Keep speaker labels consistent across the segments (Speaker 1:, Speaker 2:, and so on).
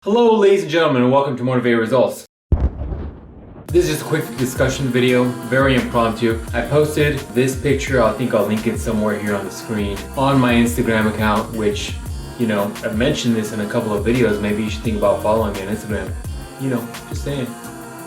Speaker 1: Hello ladies and gentlemen, and welcome to Motivated Results. This is just a quick discussion video, very impromptu. I posted this picture, I think I'll link it somewhere here on the screen, on my Instagram account, which, I've mentioned this in a couple of videos. Maybe you should think about following me on Instagram. Just saying.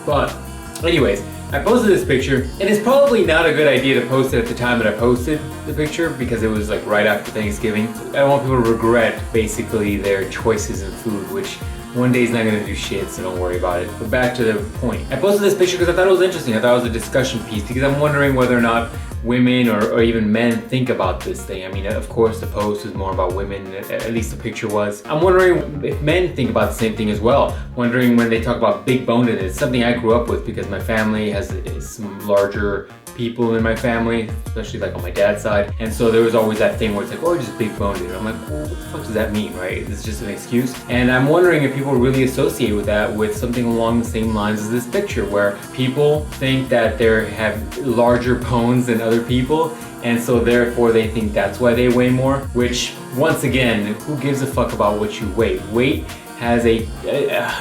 Speaker 1: But anyways, I posted this picture, and it's probably not a good idea to post it at the time that I posted the picture because it was like right after Thanksgiving. I don't want people to regret basically their choices in food, which one day is not gonna do shit, so don't worry about it. But back to the point. I posted this picture because I thought it was interesting. I thought it was a discussion piece because I'm wondering whether or not women or even men think about this thing. I mean, of course the post was more about women, at least the picture was. I'm wondering if men think about the same thing as well. Wondering when they talk about big bonedness. It's something I grew up with because my family has some larger people in my family, especially like on my dad's side. And so there was always that thing where it's like, oh, you're just big boned. I'm like, well, what the fuck does that mean, right? Is this just an excuse? And I'm wondering if people really associate with that with something along the same lines as this picture, where people think that they have larger bones than other people, and so therefore they think that's why they weigh more, which once again, who gives a fuck about what you weigh? Weight has a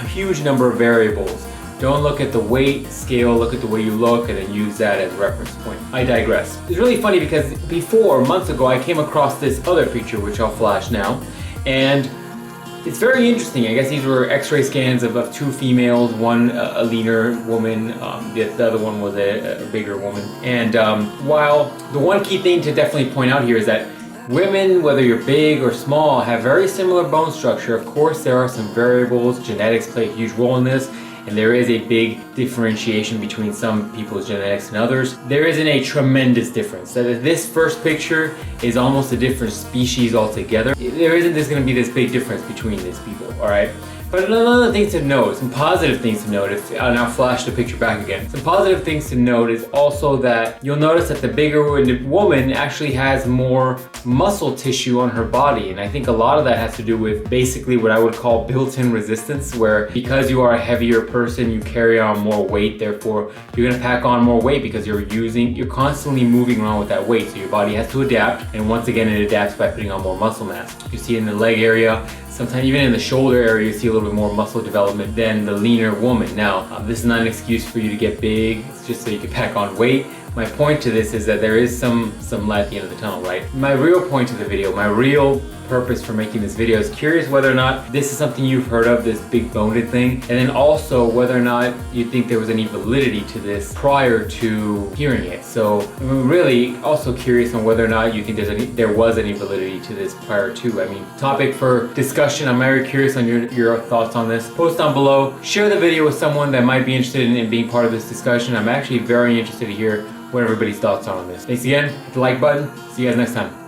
Speaker 1: huge number of variables. Don't look at the weight scale, look at the way you look, and then use that as a reference point. I digress. It's really funny because months ago, I came across this other picture, which I'll flash now, and it's very interesting. I guess these were x-ray scans of two females, one a leaner woman, the other one was a bigger woman. And while the one key thing to definitely point out here is that women, whether you're big or small, have very similar bone structure. Of course, there are some variables. Genetics play a huge role in this, and there is a big differentiation between some people's genetics and others. There isn't a tremendous difference. This first picture is almost a different species altogether. There isn't going to be this big difference between these people, all right? But another thing to note, some positive things to note, and I'll flash the picture back again. Some positive things to note is also that you'll notice that the bigger woman actually has more muscle tissue on her body. And I think a lot of that has to do with basically what I would call built-in resistance, where because you are a heavier person, you carry on more weight, therefore you're gonna pack on more weight because you're constantly moving around with that weight. So your body has to adapt, and once again, it adapts by putting on more muscle mass. You see in the leg area, sometimes even in the shoulder area, you see a little bit more muscle development than the leaner woman. Now, this is not an excuse for you to get big, it's just so you can pack on weight. My point to this is that there is some light at the end of the tunnel, right? My real point to the video, my real purpose for making this video is curious whether or not this is something you've heard of, this big boned thing, and then also whether or not you think there was any validity to this prior to hearing it. So I'm really also curious on whether or not you think there was any validity to this prior to. I mean, topic for discussion. I'm very curious on your thoughts on this. Post down below, share the video with someone that might be interested in being part of this discussion. I'm actually very interested to hear what everybody's thoughts are on this. Thanks again, hit the like button. See you guys next time.